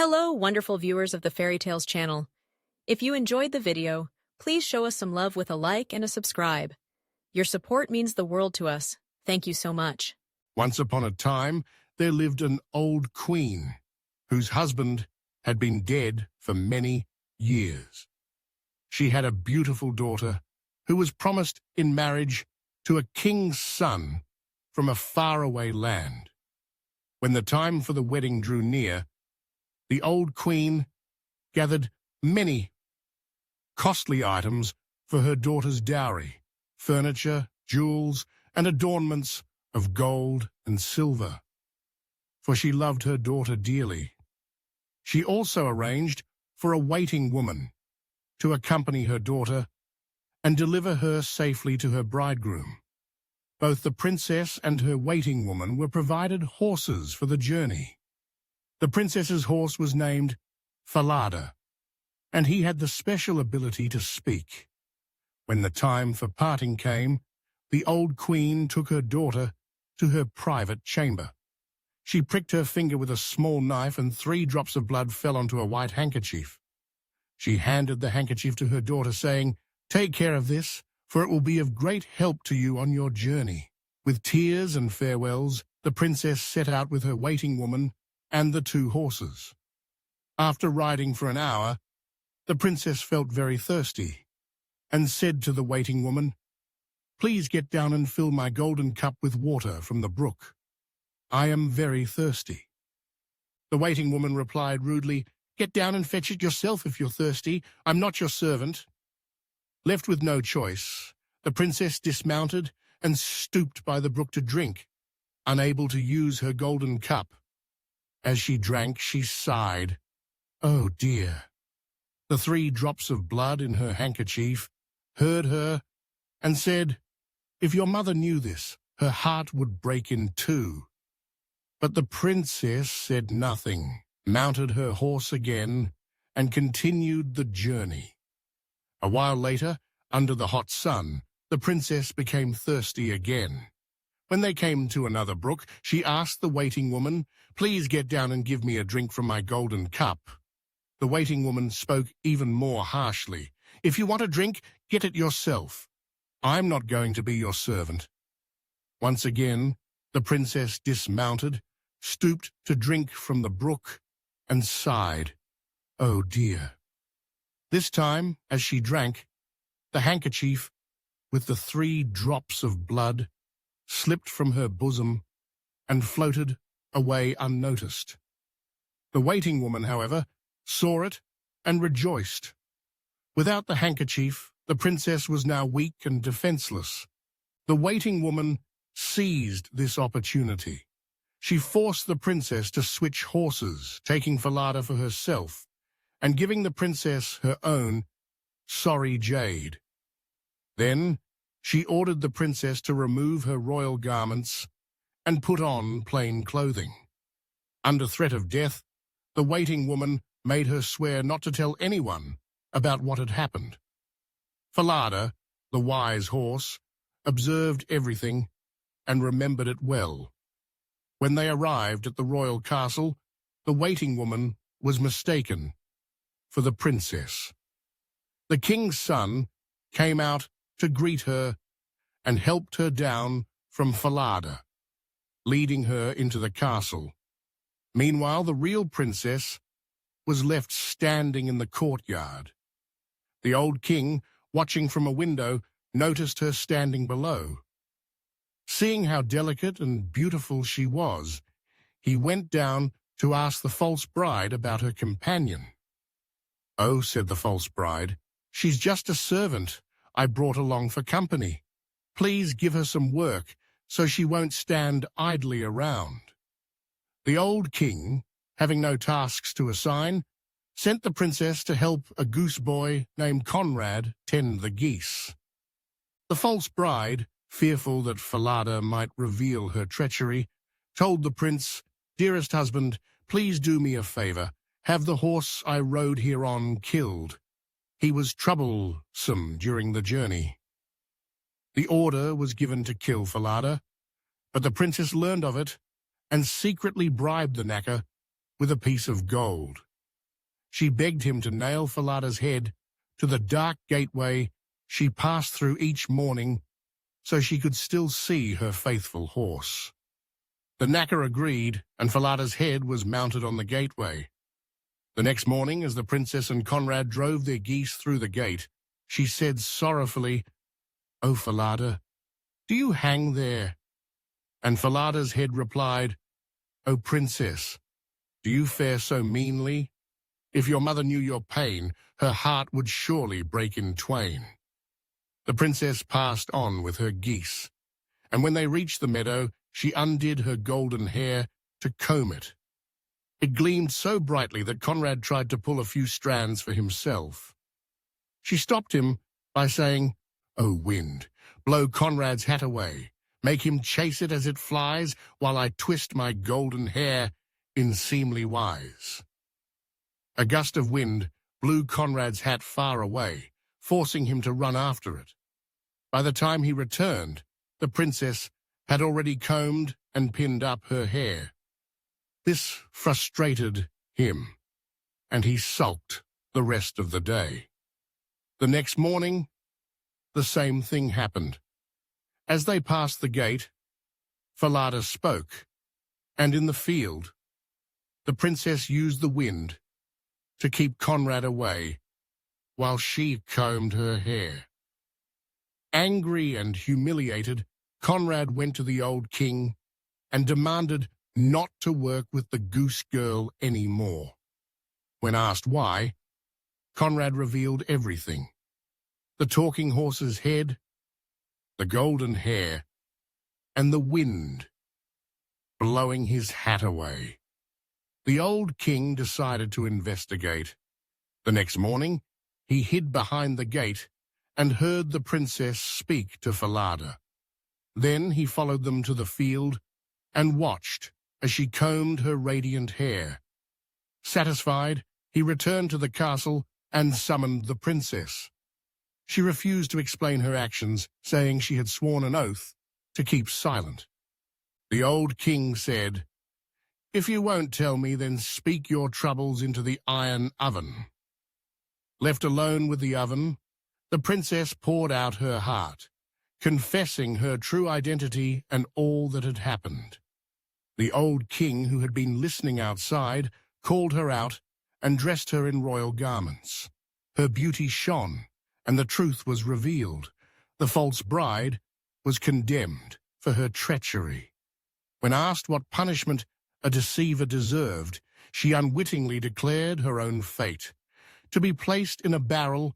Hello, wonderful viewers of the Fairy Tales channel. If you enjoyed the video, please show us some love with a like and a subscribe. Your support means the world to us. Thank you so much. Once upon a time, there lived an old queen whose husband had been dead for many years. She had a beautiful daughter who was promised in marriage to a king's son from a faraway land. When the time for the wedding drew near, the old queen gathered many costly items for her daughter's dowry: furniture, jewels, and adornments of gold and silver, for she loved her daughter dearly. She also arranged for a waiting woman to accompany her daughter and deliver her safely to her bridegroom. Both the princess and her waiting woman were provided horses for the journey. The princess's horse was named Falada, and he had the special ability to speak. When the time for parting came, the old queen took her daughter to her private chamber. She pricked her finger with a small knife, and 3 drops of blood fell onto a white handkerchief. She handed the handkerchief to her daughter, saying, "Take care of this, for it will be of great help to you on your journey." With tears and farewells, the princess set out with her waiting woman and the 2 horses. After riding for an hour, the princess felt very thirsty and said to the waiting woman, "Please get down and fill my golden cup with water from the brook. I am very thirsty." The waiting woman replied rudely, "Get down and fetch it yourself if you're thirsty. I'm not your servant." Left with no choice, the princess dismounted and stooped by the brook to drink, unable to use her golden cup. As she drank, she sighed, "Oh dear." The 3 drops of blood in her handkerchief heard her and said, "If your mother knew this, her heart would break in 2. But the princess said nothing, mounted her horse again, and continued the journey. A while later, under the hot sun, the princess became thirsty again. When they came to another brook, she asked the waiting woman, "Please get down and give me a drink from my golden cup." The waiting woman spoke even more harshly, "If you want a drink, get it yourself. I'm not going to be your servant." Once again, the princess dismounted, stooped to drink from the brook, and sighed, "Oh dear." This time, as she drank, the handkerchief with the 3 drops of blood slipped from her bosom and floated away unnoticed. The waiting woman, however, saw it and rejoiced. Without the handkerchief, the princess was now weak and defenseless. The waiting woman seized this opportunity. She forced the princess to switch horses, taking Falada for herself and giving the princess her own sorry jade. Then she ordered the princess to remove her royal garments and put on plain clothing. Under threat of death, the waiting woman made her swear not to tell anyone about what had happened. Falada, the wise horse, observed everything and remembered it well. When they arrived at the royal castle, the waiting woman was mistaken for the princess. The king's son came out to greet her and helped her down from Falada, leading her into the castle. Meanwhile, the real princess was left standing in the courtyard. The old king, watching from a window, noticed her standing below. Seeing how delicate and beautiful she was, he went down to ask the false bride about her companion. "Oh," said the false bride, "she's just a servant I brought along for company. Please give her some work so she won't stand idly around." The old king, having no tasks to assign, sent the princess to help a goose-boy named Conrad tend the geese. The false bride, fearful that Falada might reveal her treachery, told the prince, "Dearest husband, please do me a favor. Have the horse I rode here on killed. He was troublesome during the journey." The order was given to kill Falada, but the princess learned of it and secretly bribed the knacker with a piece of gold. she begged him to nail Falada's head to the dark gateway she passed through each morning so she could still see her faithful horse. The knacker agreed, and Falada's head was mounted on the gateway. The next morning, as the princess and Conrad drove their geese through the gate, she said sorrowfully, "Oh, Falada, do you hang there?" And Falada's head replied, "Oh, princess, do you fare so meanly? If your mother knew your pain, her heart would surely break in twain." The princess passed on with her geese, and when they reached the meadow, she undid her golden hair to comb it. It gleamed so brightly that Conrad tried to pull a few strands for himself. She stopped him by saying, "Oh, wind, blow Conrad's hat away. Make him chase it as it flies, while I twist my golden hair in seemly wise." A gust of wind blew Conrad's hat far away, forcing him to run after it. By the time he returned, the princess had already combed and pinned up her hair. This frustrated him, and he sulked the rest of the day. The next morning, the same thing happened. As they passed the gate, Falada spoke, and in the field, the princess used the wind to keep Conrad away while she combed her hair. Angry and humiliated, Conrad went to the old king and demanded not to work with the Goose Girl any more. When asked why, Conrad revealed everything: the talking horse's head, the golden hair, and the wind blowing his hat away. The old king decided to investigate. The next morning, he hid behind the gate and heard the princess speak to Falada. Then he followed them to the field and watched as she combed her radiant hair. Satisfied, he returned to the castle and summoned the princess. She refused to explain her actions, saying she had sworn an oath to keep silent. The old king said, "If you won't tell me, then speak your troubles into the iron oven." Left alone with the oven, the princess poured out her heart, confessing her true identity and all that had happened. The old king, who had been listening outside, called her out and dressed her in royal garments. Her beauty shone, and the truth was revealed. The false bride was condemned for her treachery. When asked what punishment a deceiver deserved, she unwittingly declared her own fate: to be placed in a barrel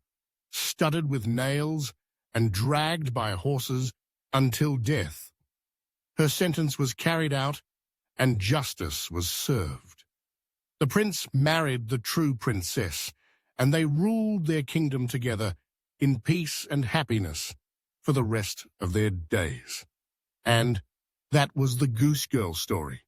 studded with nails and dragged by horses until death. Her sentence was carried out, and justice was served. The prince married the true princess, and they ruled their kingdom together in peace and happiness for the rest of their days. And that was the Goose Girl story.